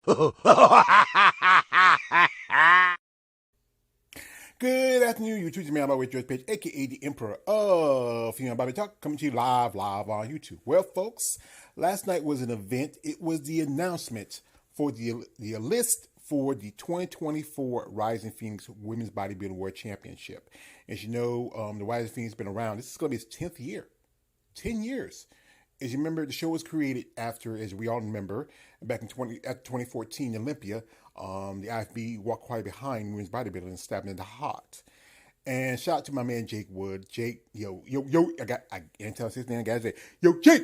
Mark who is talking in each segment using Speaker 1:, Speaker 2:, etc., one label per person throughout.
Speaker 1: Good afternoon, YouTube. It's me, I'm with George Page, aka the Emperor of Female Bobby Talk, coming to you live on YouTube. Well, folks, last night was an event. It was the announcement for the list for the 2024 Rising Phoenix Women's Bodybuilding World Championship. As you know, the Rising Phoenix has been around. This is going to be its 10th year. 10 years. As you remember, the show was created after, as we all remember, back in 2014 Olympia, the IFB walked quite behind women's bodybuilding and stabbed in the heart. And shout out to my man Jake Wood. Jake, yo, I can't tell his name. I gotta say, yo, Jake,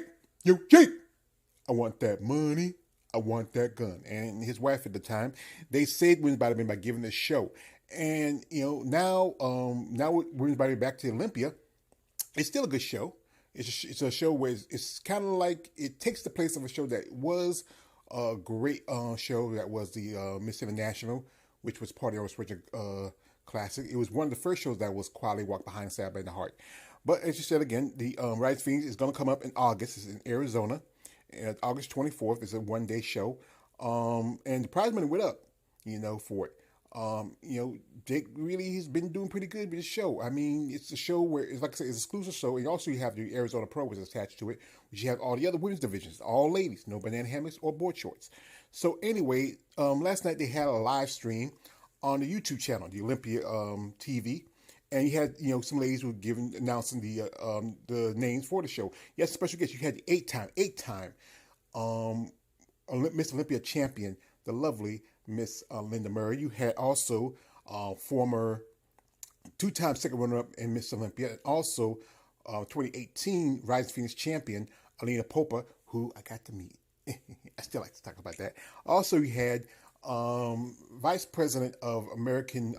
Speaker 1: I want that money. I want that gun. And his wife at the time, they saved women's bodybuilding by giving this show. And now with women's bodybuilding back to Olympia, it's still a good show. It's a show where it's kind of like it takes the place of a show that was a great show that was the Miss International, which was part of the Spring Classic. It was one of the first shows that was quality walk behind Stab in the Heart. But as you said again, the Rise Phoenix is going to come up in August. It's in Arizona. And August 24th. It's a one-day show. And the prize money went up, for it. Jake really has been doing pretty good with the show. I mean, it's a show where, it's like I said, it's an exclusive show. And also you have the Arizona Pro, which is attached to it, which you have all the other women's divisions, all ladies, no banana hammocks or board shorts. So anyway, last night they had a live stream on the YouTube channel, the Olympia TV. And you had, some ladies who were announcing the names for the show. You had special guests. You had the eight-time Miss Olympia champion, the lovely Miss Linda Murray. You had also former two-time second runner-up in Miss Olympia, and also 2018 Rising Phoenix champion Alina Popa, who I got to meet. I still like to talk about that. Also, you had Vice President of American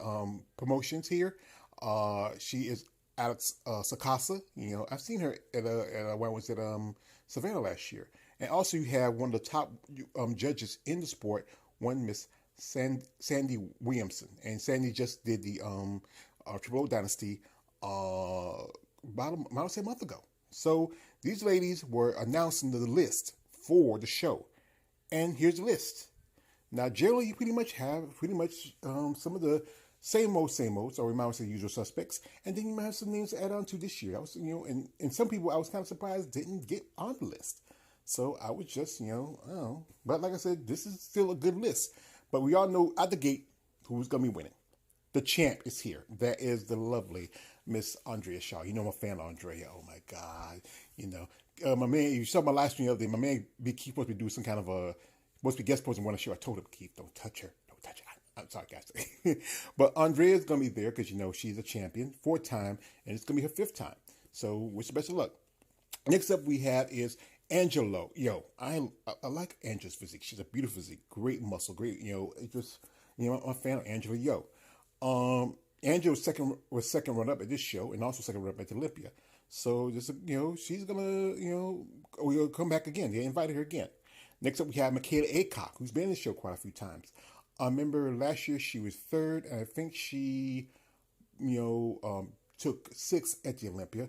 Speaker 1: Promotions here. She is Alex Sakasa. I've seen her at when I was at Savannah last year. And also, you have one of the top judges in the sport, one Miss Sandy Williamson. And Sandy just did the Triple O Dynasty about a month ago. So these ladies were announcing the list for the show. And here's the list. Now, generally, you pretty much have some of the same old, or we might say usual suspects. And then you might have some names to add on to this year. I was, and some people I was kind of surprised didn't get on the list. So I was just, I don't know. But like I said, this is still a good list. But we all know out the gate who's going to be winning. The champ is here. That is the lovely Miss Andrea Shaw. I'm a fan of Andrea. Oh, my God. My man, you saw my last stream the other day. My man, Keith, supposed to be doing some kind of supposed to be guest posting on the show. I told him, Keith, don't touch her. I'm sorry, guys. But Andrea's going to be there because, she's a champion, 4th time, and it's going to be her 5th time. So wish her best of luck. Next up we have is Angelo. I like Angela's physique. She's a beautiful physique, great muscle, great, I'm a fan of Angela. Angela was second run up at this show and also second run up at Olympia. So just, she's going to, come back again. They invited her again. Next up we have Michaela Acock, who's been in the show quite a few times. I remember last year she was 3rd, and I think she, took 6th at the Olympia.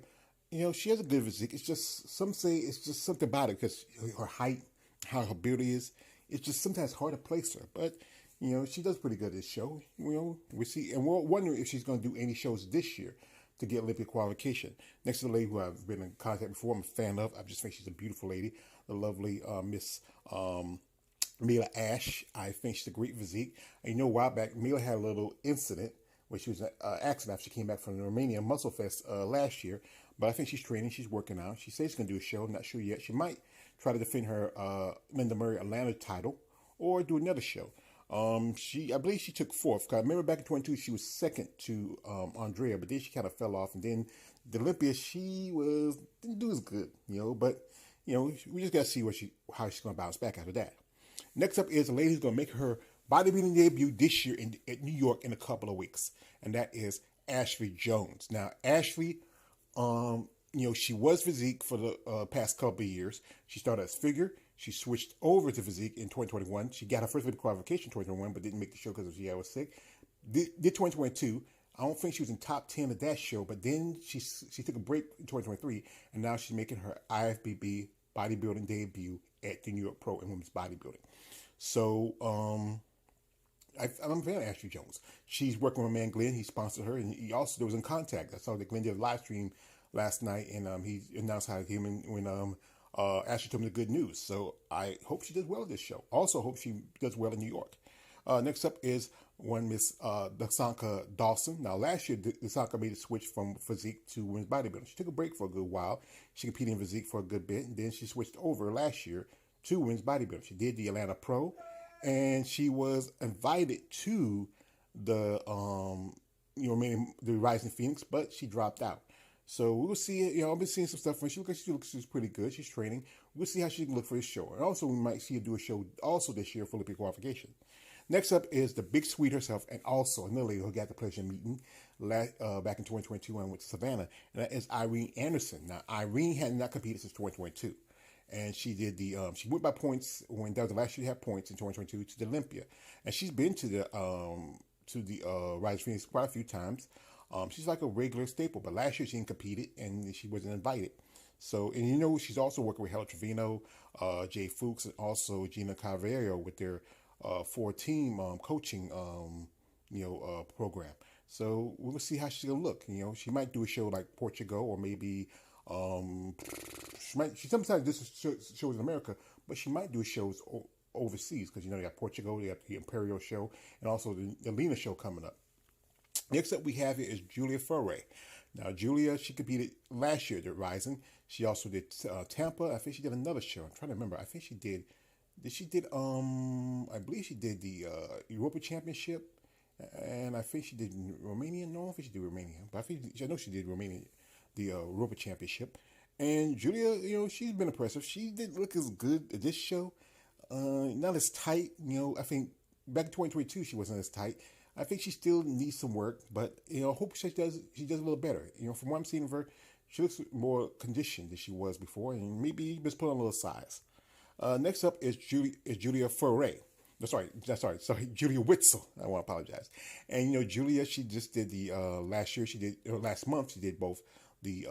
Speaker 1: She has a good physique. It's just, some say it's just something about it because her height, how her beauty is. It's just sometimes hard to place her. But, she does pretty good at this show. We'll see. And we're wondering if she's going to do any shows this year to get Olympic qualification. Next to the lady who I've been in contact before, I'm a fan of. I just think she's a beautiful lady. The lovely Miss Mila Ash. I think she's a great physique. And a while back, Mila had a little incident where she was an accident after she came back from the Romania Muscle Fest last year. But I think she's training. She's working out. She says she's going to do a show. I'm not sure yet. She might try to defend her Linda Murray Atlanta title or do another show. I believe she took 4th. Cause I remember back in 22, she was 2nd to Andrea, but then she kind of fell off. And then the Olympia, she didn't do as good, But we just got to see how she's going to bounce back after that. Next up is a lady who's going to make her bodybuilding debut this year at New York in a couple of weeks, and that is Ashley Jones. Now, Ashley, she was physique for the past couple of years. She started as figure. She switched over to physique in 2021. She got her first Olympic qualification in 2021, but didn't make the show because she was sick. Did 2022. I don't think she was in top 10 of that show, but then she took a break in 2023, and now she's making her IFBB bodybuilding debut at the New York Pro in women's bodybuilding. So I'm a fan of Ashley Jones. She's working with my man Glenn. He sponsored her, and he also was in contact. I saw that Glenn did a live stream last night, and he announced how him and when Ashley told me the good news. So I hope she does well at this show. Also, hope she does well in New York. Next up is one Miss Dasanka Dawson. Now, last year, Dasanka made a switch from physique to women's bodybuilding. She took a break for a good while. She competed in physique for a good bit, and then she switched over last year to women's bodybuilding. She did the Atlanta Pro, and she was invited to the the Rising Phoenix, but she dropped out. So we'll see. I've been seeing some stuff from her. She looks pretty good. She's training. We'll see how she can look for this show. And also, we might see her do a show also this year for Olympic qualification. Next up is the Big Sweet herself, and also another lady who got the pleasure of meeting back in 2022 when I went to Savannah, and that is Irene Anderson. Now, Irene had not competed since 2022, and she did she went by points when that was the last year she had points in 2022 to the Olympia, and she's been to the Rise Phoenix quite a few times. She's like a regular staple, but last year she didn't compete and she wasn't invited. So, and she's also working with Helen Trevino, Jay Fuchs, and also Gina Carvalho with their 4-team coaching, program. So we'll see how she's gonna look. She might do a show like Portugal, or maybe she sometimes does shows in America, but she might do shows overseas because you got Portugal, you got the Imperial show, and also the Lena show coming up. Next up we have here is Julia Furay. Now Julia, she competed last year at Rising. She also did Tampa. I think she did another show. I'm trying to remember. I think she did. I believe she did the Europa Championship, and I think she did Romania. No, I think she did Romania, but I know she did Romania, the Europa Championship. And Julia, she's been impressive. She didn't look as good at this show. Not as tight. I think back in 2022 she wasn't as tight. I think she still needs some work, but hope she does a little better. From what I'm seeing of her, she looks more conditioned than she was before, and maybe just put on a little size. Next up is Julia Furay. Sorry, Julia Wittell. I want to apologize. And Julia, she just did the last month she did both the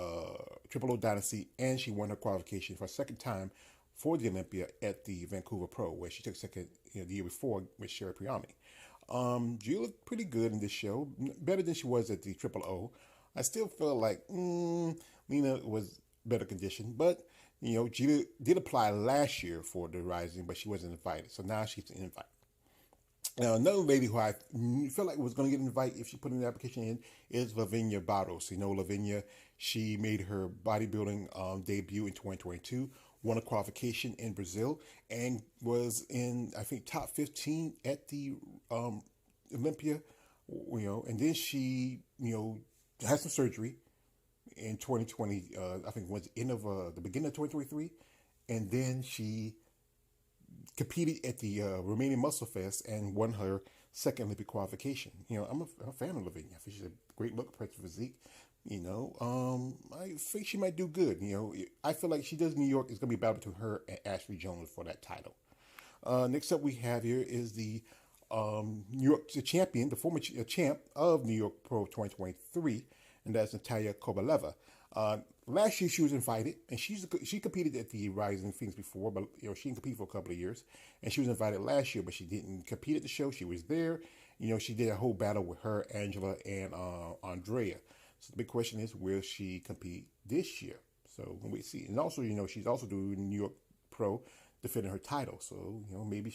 Speaker 1: Triple O Dynasty, and she won her qualification for a second time for the Olympia at the Vancouver Pro, where she took second the year before with Sher Pradhan. Julia looked pretty good in this show, better than she was at the Triple O. I still felt like Lena was better conditioned, but Julia did apply last year for the Rising, but she wasn't invited, so now she's an invite. Now, another lady who I felt like was going to get invited if she put an application in is Lavena Bos. Lavena, she made her bodybuilding debut in 2022, won a qualification in Brazil, and was in, I think, top 15 at the Olympia, and then she, had some surgery in 2020, I think it was the beginning of 2023, and then she competed at the Romanian Muscle Fest and won her second Olympic qualification. I'm a fan of Lavena. I think she's a great look, impressive physique. I think she might do good. I feel like she does New York. It's going to be a battle between her and Ashley Jones for that title. Next up we have here is the New York champion, the former champ of New York Pro 2023, and that's Nataya Kobal. Last year she was invited, and she competed at the Rising Phoenix before, but she didn't compete for a couple of years, and she was invited last year, but she didn't compete at the show. She was there. She did a whole battle with her, Angela, and Andrea. So the big question is, will she compete this year? So when we see, and also she's also doing New York Pro, defending her title. So maybe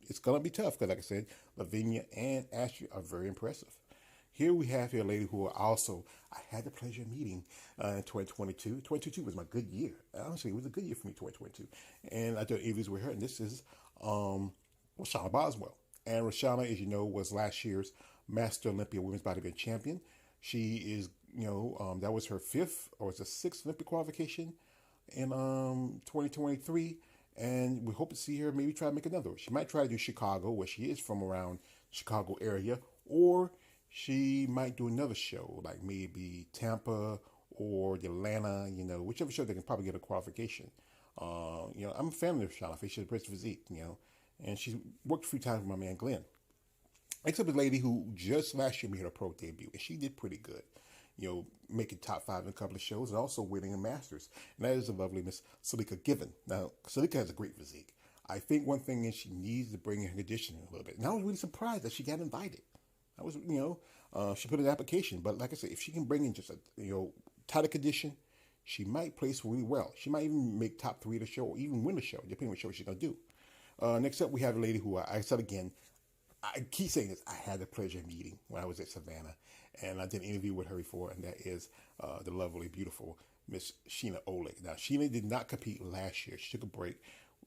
Speaker 1: it's gonna be tough because, like I said, Lavena and Ashley are very impressive. Here we have a lady who I had the pleasure of meeting in 2022. 2022 was my good year. Honestly, it was a good year for me, 2022. And I did interviews with her, and this is Rashana Boswell. And Rashana, as you know, was last year's Master Olympia Women's Bodybuilding Champion. She is, that was her 5th or it's a 6th Olympic qualification in 2023. And we hope to see her maybe try to make another. She might try to do Chicago, where she is from, around Chicago area, or she might do another show, like maybe Tampa or Atlanta, whichever show they can probably get a qualification. I'm a fan of Rashana. I think she's a pretty physique, and she's worked a few times with my man Glenn. Except a lady who just last year made her pro debut, and she did pretty good. Making top 5 in a couple of shows, and also winning a Masters. And that is the lovely Miss Celika Given. Now, Celika has a great physique. I think one thing is she needs to bring her conditioning a little bit. And I was really surprised that she got invited. I was, she put in an application. But like I said, if she can bring in just a, tighter condition, she might place really well. She might even make top 3 of the show or even win the show, depending on what show she's going to do. Next up, we have a lady who I said again, I keep saying this, I had the pleasure of meeting when I was at Savannah, and I did an interview with her before, and that is the lovely, beautiful Miss Sheena Ole. Now, Sheena did not compete last year. She took a break.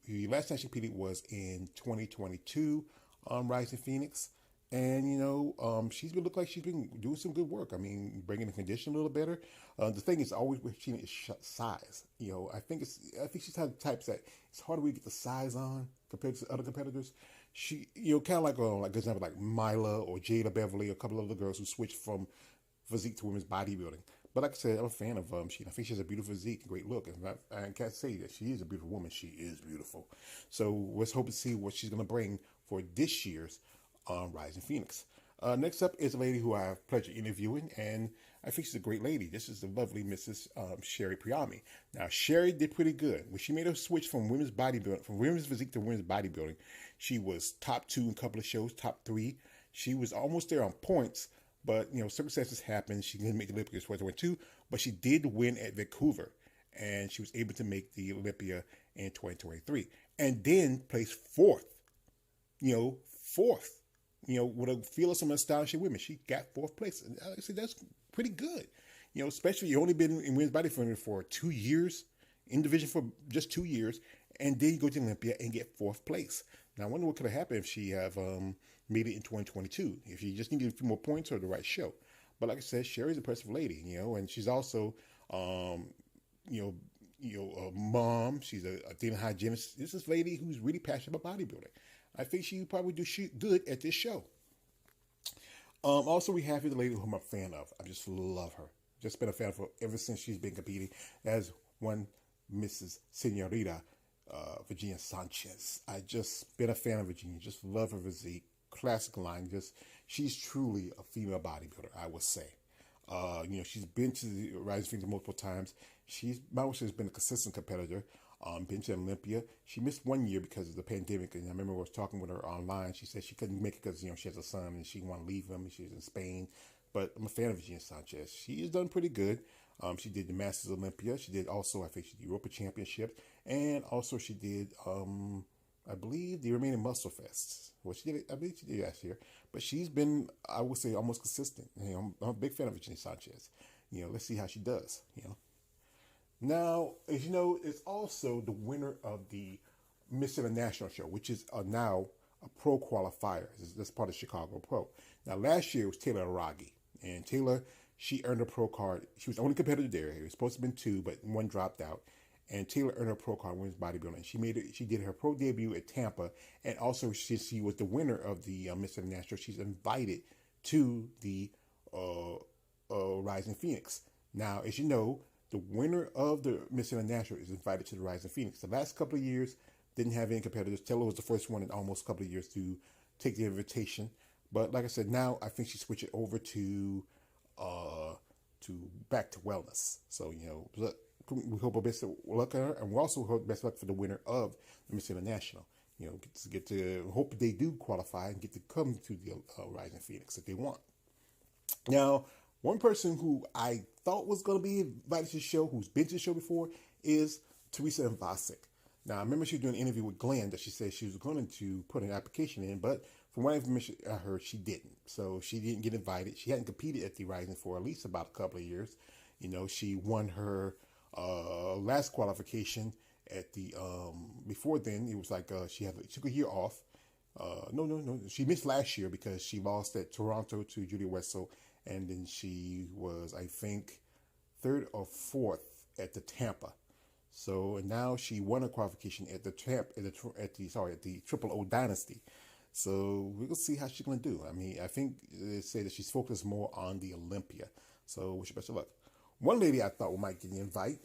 Speaker 1: The last time she competed was in 2022 on Rising Phoenix, and she's been look like she's been doing some good work. I mean, bringing the condition a little better. The thing is always with Sheena is size. I think she's had types that it's hard to really get the size on compared to other competitors. She, kind of like example, like Mila or Jada Beverly, a couple of other girls who switched from physique to women's bodybuilding. But like I said, I'm a fan of Sheena. I think she has a beautiful physique and great look. And I can't say that she is a beautiful woman. She is beautiful. So let's hope to see what she's going to bring for this year's Rising Phoenix. Next up is a lady who I have pleasure interviewing, and I think she's a great lady. This is the lovely Mrs. Sher Pradhan. Now, Sherry did pretty good. When she made a switch from women's bodybuilding, from women's physique to women's bodybuilding, she was top 2 in a couple of shows, top 3. She was almost there on points, but, circumstances happened. She didn't make the Olympics 2022, but she did win at Vancouver, and she was able to make the Olympia in 2023, and then placed 4th. Fourth. With a field of some astonishing women. She got 4th place. And I said, that's pretty good. Especially you only been in women's bodybuilding for 2 years, in division for just 2 years, and then you go to Olympia and get 4th place. Now, I wonder what could have happened if she have made it in 2022, if she just needed a few more points or the right show. But like I said, Sherry's a impressive lady, and she's also, a mom. She's a dental hygienist. This is a lady who's really passionate about bodybuilding. I think she probably do good at this show. Also, we have here the lady who I'm a fan of. I just love her. Just been a fan of her ever since she's been competing as one Mrs. Senorita Virginia Sanchez. I just been a fan of Virginia. Just love her physique, classic line. She's truly a female bodybuilder, I would say. She's been to the Rising Phoenix multiple times. She's been a consistent competitor. Been to Olympia. She missed 1 year because of the pandemic, and I remember I was talking with her online. She said she couldn't make it because she has a son and she didn't want to leave him. She was in Spain, but I'm a fan of Virginia Sanchez. She has done pretty good. She did the Masters Olympia. She did also, I think, she did Europa Championships, and also she did, I believe, the remaining Muscle Fests. Well, I believe she did last year, but she's been, I would say, almost consistent. I'm a big fan of Virginia Sanchez. Let's see how she does. Now, as you know, it's also the winner of the Miss International show, which is now a pro qualifier. That's part of Chicago Pro. Now, last year it was Taylor Ragi. And Taylor, she earned a pro card. She was the only competitor there. It was supposed to have been 2, but 1 dropped out. And Taylor earned her pro card in women's bodybuilding. She did her pro debut at Tampa. And also, since she was the winner of the Miss International, she's invited to the Rising Phoenix. Now, as you know, the winner of the Miss International is invited to the Rising Phoenix. The last couple of years didn't have any competitors. Taylor was the first one in almost a couple of years to take the invitation. But like I said, now I think she switched it over to back to wellness. So we hope our best of luck on her, and we also hope best of luck for the winner of the Miss International. Get to hope they do qualify and get to come to the Rising Phoenix if they want. Now, one person who I thought was going to be invited to the show, who's been to the show before, is Teresa Andrade. Now, I remember she was doing an interview with Glenn that she said she was going to put an application in, but from what information I heard, she didn't. So she didn't get invited. She hadn't competed at the Rising for at least about a couple of years. She won her last qualification at the before then. It was like she took a year off. No. She missed last year because she lost at Toronto to Julia Wessel. And then she was, I think, 3rd or 4th at the Tampa. So now she won a qualification at the Triple O Dynasty. So we'll see how she's going to do. I mean, I think they say that she's focused more on the Olympia. So wish her best of luck. One lady I thought might get the invite,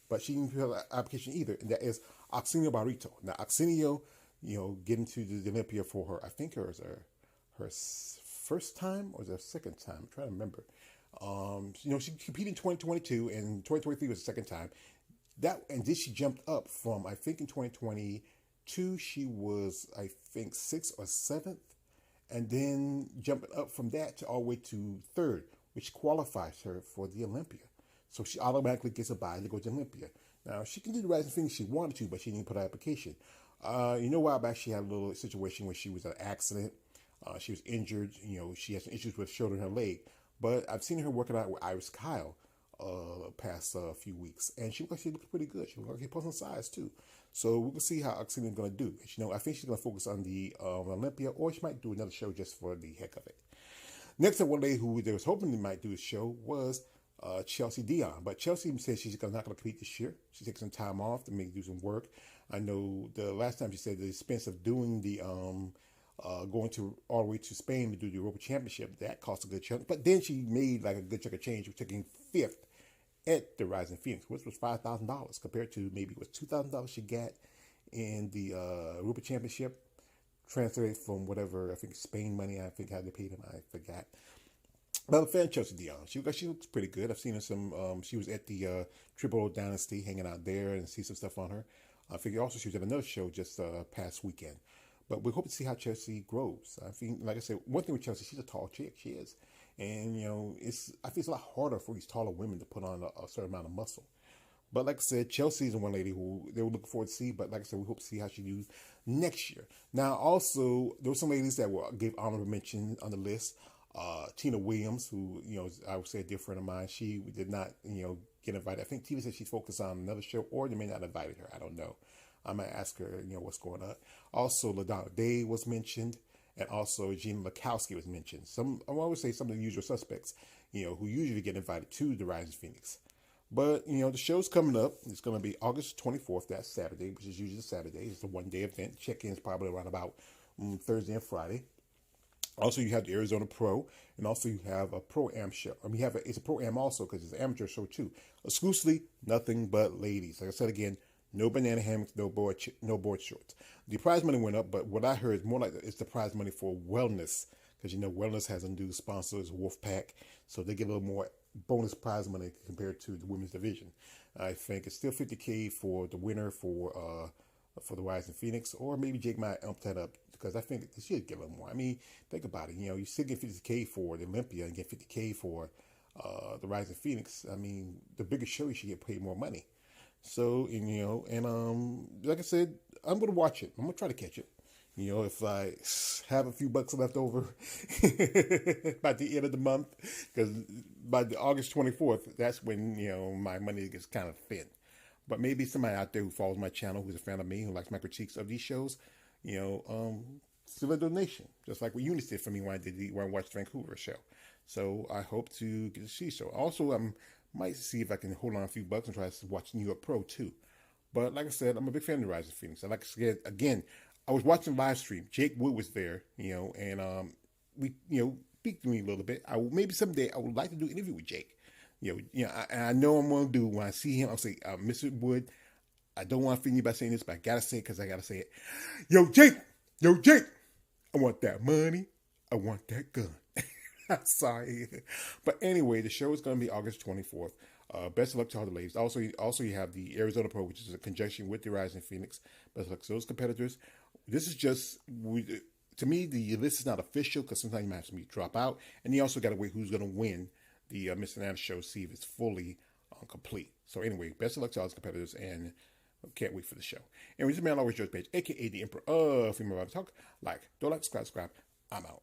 Speaker 1: but she didn't fill an application either, and that is Oxio Barreto. Now, Oxio, getting to the Olympia for her, I think her first time or the second time. I'm trying to remember. She competed in 2022 and 2023 was the second time. And then she jumped up from, I think in 2020, 2, she was, I think, 6th or 7th. And then jumping up from that to all the way to 3rd, which qualifies her for the Olympia. So she automatically gets a bye to go to Olympia. Now, she can do the Rising Phoenix she wanted to, but she didn't put her application. You know, a while back, she had a little situation where she was in an accident. She was injured. You know, she had some issues with her shoulder and her leg. But I've seen her working out with Iris Kyle past few weeks. And she looks pretty good. She looks like she put on size, too. So we will see how Oxio is going to do. You know, I think she's going to focus on the Olympia, or she might do another show just for the heck of it. Next up, one lady who they was hoping they might do a show was Chelsea Dion. But Chelsea said she's not going to compete this year. She takes some time off to do some work. I know the last time she said the expense of doing the going to all the way to Spain to do the Europa Championship, that cost a good chunk. But then she made like a good chunk of change. She was taking 5th at the Rising Phoenix, which was $5,000 compared to maybe it was $2,000 she got in the Europa Championship, translated from whatever, I think Spain money, I think how they paid him, I forgot. But I'm a fan of Chelsea Dion. She looks pretty good. I've seen her she was at the Triple O Dynasty, hanging out there and see some stuff on her. I think also she was at another show just past weekend. But we hope to see how Chelsea grows. I think, like I said, one thing with Chelsea, she's a tall chick. She is. And, you know, I think it's a lot harder for these taller women to put on a certain amount of muscle. But like I said, Chelsea is one lady who they were looking forward to see. But like I said, we hope to see how she does next year. Now, also, there were some ladies that gave honorable mention on the list. Tina Williams, who, you know, I would say a dear friend of mine, she did not, you know, get invited. I think Tina said she's focused on another show, or they may not have invited her. I don't know. I might ask her, you know, what's going on. Also, LaDonna Day was mentioned, and also Gina Lakowski was mentioned. I always say some of the usual suspects, you know, who usually get invited to the Rising Phoenix. But, you know, the show's coming up. It's going to be August 24th, that's Saturday, which is usually Saturday. It's a one-day event. Check-in's probably around about Thursday and Friday. Also, you have the Arizona Pro, and also you have a Pro-Am show. I mean, it's a Pro-Am also because it's an amateur show too. Exclusively, nothing but ladies. Like I said again, no banana hammocks, no board shorts. The prize money went up, but what I heard is more like it's the prize money for wellness, because you know wellness has a new sponsor, is Wolfpack, so they get a little more bonus prize money compared to the women's division. I think it's still $50K for the winner for the Rising Phoenix, or maybe Jake might amp that up because I think they should get a little more. I mean, think about it. You know, you still get $50K for the Olympia and get $50K for the Rising Phoenix. I mean, the bigger show you should get paid more money. So, and, you know, and like I said, I'm going to watch it. I'm going to try to catch it. You know, if I have a few bucks left over by the end of the month, because by the August 24th, that's when, you know, my money gets kind of thin. But maybe somebody out there who follows my channel, who's a fan of me, who likes my critiques of these shows, you know, still a donation, just like what Eunice did for me when I watched the Vancouver show. So I hope to get to see so. Also, might see if I can hold on a few bucks and try to watch New York Pro too. But like I said, I'm a big fan of the Rising Phoenix. I like to say again, I was watching live stream. Jake Wood was there, you know, and we, you know, speak to me a little bit. Maybe someday I would like to do an interview with Jake. You know, I know I'm going to do when I see him. I'll say, Mr. Wood, I don't want to offend you by saying this, but I got to say it because I got to say it. Yo, Jake, I want that money. I want that gun. Sorry. But anyway, the show is going to be August 24th. Best of luck to all the ladies. Also, you have the Arizona Pro, which is a conjunction with the Rising Phoenix. Best of luck to those competitors. This is just, to me, the list is not official because sometimes you might have somebody drop out. And you also got to wait who's going to win the Miss Atlanta show, see if it's fully complete. So anyway, best of luck to all those competitors, and can't wait for the show. And this is man always George Page, a.k.a. the Emperor of Female Talk. Don't like, subscribe. I'm out.